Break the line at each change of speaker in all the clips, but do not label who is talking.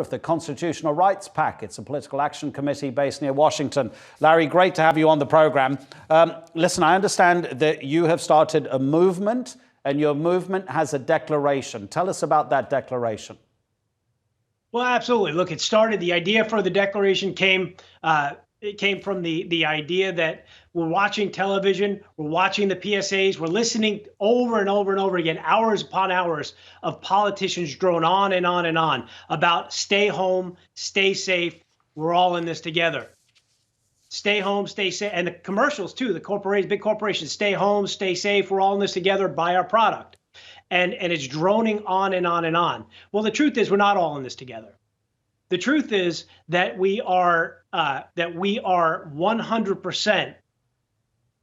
of the Constitutional Rights PAC. It's a political action committee based near Washington. Larry, great to have you on the program. Listen, I understand that you have started a movement, and your movement has a declaration. Tell us about that declaration.
Well, absolutely. Look, it started, the idea for the declaration came from the idea that we're watching television, we're watching the PSAs, we're listening over and over and over again, hours upon hours of politicians drone on and on and on about stay home, stay safe, we're all in this together. Stay home, stay safe, and the commercials too, the corporations, big corporations, stay home, stay safe, we're all in this together, buy our product. And it's droning on and on and on. Well, the truth is we're not all in this together. The truth is that we are 100%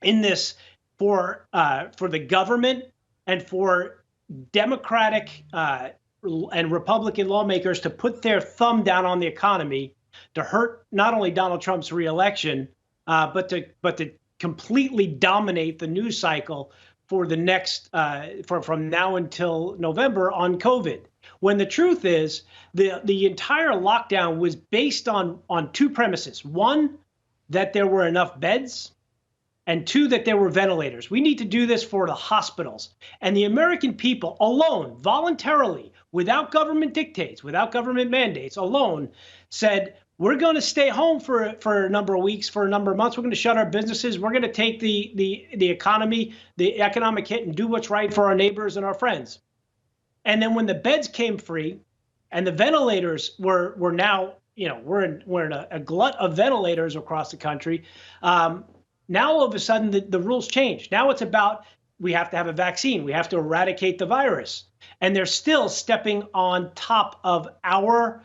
in this for the government and for Democratic and Republican lawmakers to put their thumb down on the economy to hurt not only Donald Trump's reelection, but to completely dominate the news cycle for the next from now until November on COVID. When the truth is the entire lockdown was based on two premises. One, that there were enough beds, and two, that there were ventilators. We need to do this for the hospitals. And the American people alone, voluntarily, without government dictates, without government mandates, alone said, we're going to stay home for a number of weeks, for a number of months. We're going to shut our businesses. We're going to take the economy, the economic hit, and do what's right for our neighbors and our friends. And then when the beds came free and the ventilators were now, we're in a glut of ventilators across the country. Now, all of a sudden, the rules change. Now it's about we have to have a vaccine. We have to eradicate the virus. And they're still stepping on top of our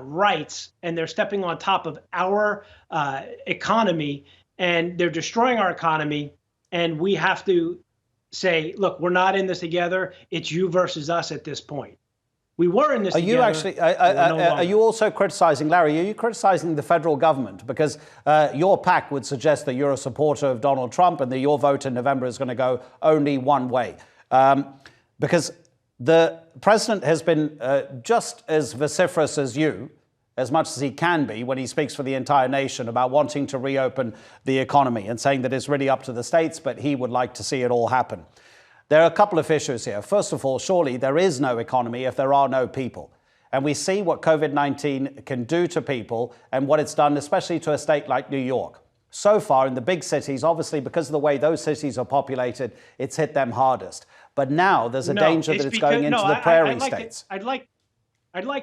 rights, and they're stepping on top of our economy, and they're destroying our economy. And we have to say, look, we're not in this together. It's you versus us at this point. We were in this together.
Are you also criticizing, Larry, are you criticizing the federal government? Because your PAC would suggest that you're a supporter of Donald Trump and that your vote in November is going to go only one way. Because the president has been just as vociferous as you, as much as he can be, when he speaks for the entire nation about wanting to reopen the economy and saying that it's really up to the states, but he would like to see it all happen. There are a couple of issues here. First of all, surely there is no economy if there are no people. And we see what COVID-19 can do to people and what it's done, especially to a state like New York. So far in the big cities, obviously, because of the way those cities are populated, it's hit them hardest. But now there's a danger that it's going into the prairie states.
I'd like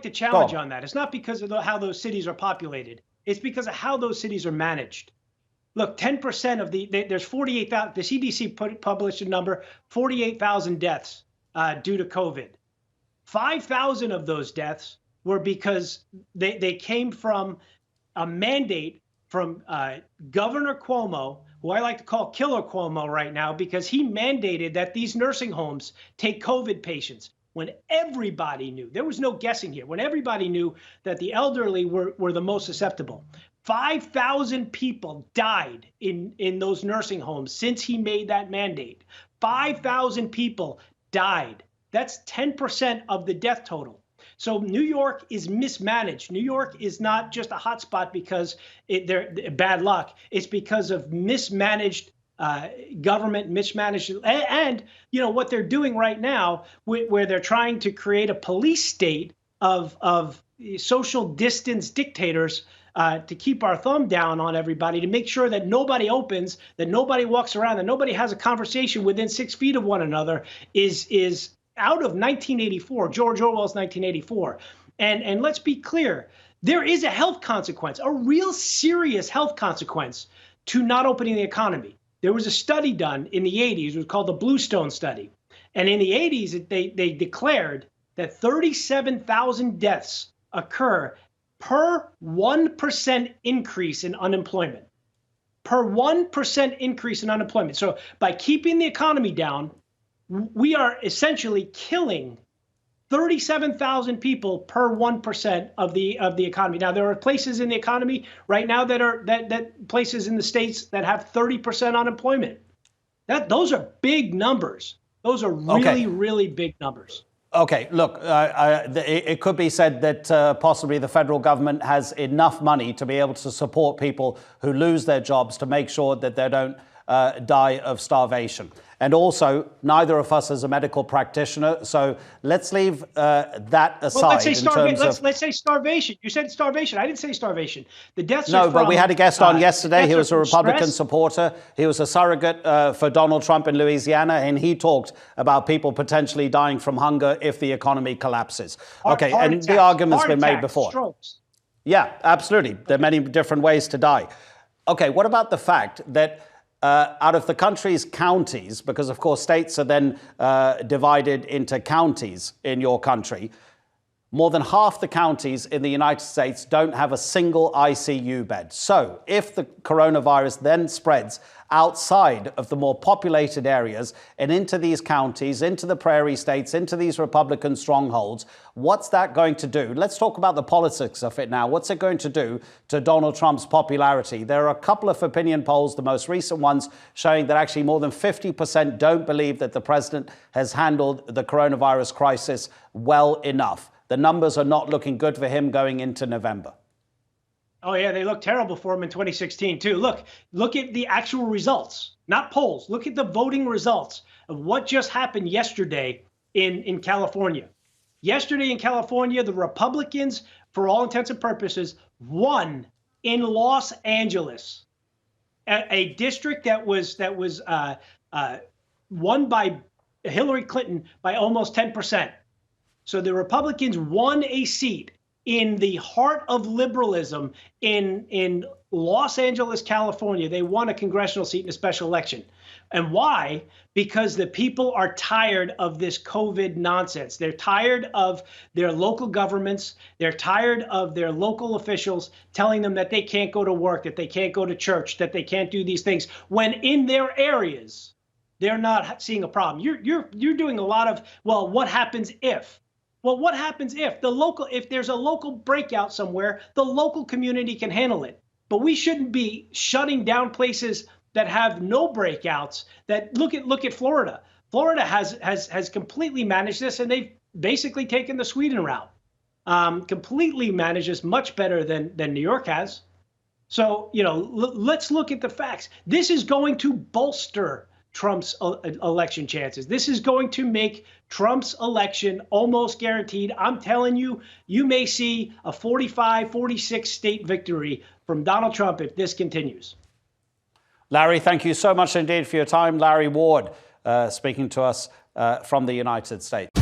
to challenge on that. It's not because of how those cities are populated. It's because of how those cities are managed. Look, 10% of there's 48,000, the CDC published a number, 48,000 deaths due to COVID. 5,000 of those deaths were because they came from a mandate from Governor Cuomo, who I like to call Killer Cuomo right now, because he mandated that these nursing homes take COVID patients when everybody knew, there was no guessing here, when everybody knew that the elderly were the most susceptible. 5,000 people died in those nursing homes since he made that mandate. 5,000 people died. That's 10% of the death total. So New York is mismanaged. New York is not just a hotspot because they're bad luck. It's because of mismanaged government, mismanaged, and what they're doing right now, where they're trying to create a police state of social distance dictators to keep our thumb down on everybody, to make sure that nobody opens, that nobody walks around, that nobody has a conversation within 6 feet of one another, is out of 1984, George Orwell's 1984. And let's be clear, there is a health consequence, a real serious health consequence to not opening the economy. There was a study done in the 80s, it was called the Bluestone study. And in the 80s, they declared that 37,000 deaths occur per 1% increase in unemployment. Per 1% increase in unemployment. So by keeping the economy down, we are essentially killing 37,000 people per 1% of the economy. Now, there are places in the economy right now that places in the states that have 30% unemployment. Those are big numbers. Those are really, really big numbers.
Okay, look, it could be said that possibly the federal government has enough money to be able to support people who lose their jobs to make sure that they don't die of starvation. And also, neither of us is a medical practitioner, so let's leave that aside.
Well, let's say starvation. You said starvation. I didn't say starvation. The deaths are
No, but we had a guest on yesterday. He was a Republican
stress.
supporter. He was a surrogate for Donald Trump in Louisiana, and he talked about people potentially dying from hunger if the economy collapses. Okay, and
attacks,
the argument's been made before.
Strokes.
Yeah, absolutely. There are many different ways to die. Okay, what about the fact that out of the country's counties, because of course states are then divided into counties in your country, more than half the counties in the United States don't have a single ICU bed. So if the coronavirus then spreads outside of the more populated areas and into these counties, into the prairie states, into these Republican strongholds, what's that going to do? Let's talk about the politics of it now. What's it going to do to Donald Trump's popularity? There are a couple of opinion polls, the most recent ones, showing that actually more than 50% don't believe that the president has handled the coronavirus crisis well enough. The numbers are not looking good for him going into November.
Oh, yeah, they looked terrible for him in 2016, too. Look at the actual results, not polls. Look at the voting results of what just happened yesterday in California. Yesterday in California, the Republicans, for all intents and purposes, won in Los Angeles, a district that was won by Hillary Clinton by almost 10%. So the Republicans won a seat in the heart of liberalism in Los Angeles, California. They won a congressional seat in a special election. And why? Because the people are tired of this COVID nonsense. They're tired of their local governments. They're tired of their local officials telling them that they can't go to work, that they can't go to church, that they can't do these things, when in their areas, they're not seeing a problem. You're doing a lot of, well, what happens if? Well, what happens if there's a local breakout somewhere, the local community can handle it. But we shouldn't be shutting down places that have no breakouts. That look at Florida. Florida has completely managed this, and they've basically taken the Sweden route. Completely managed this much better than New York has. So, let's look at the facts. This is going to bolster Trump's election chances. This is going to make Trump's election almost guaranteed. I'm telling you, you may see a 45, 46 state victory from Donald Trump if this continues.
Larry, thank you so much indeed for your time. Larry Ward speaking to us from the United States.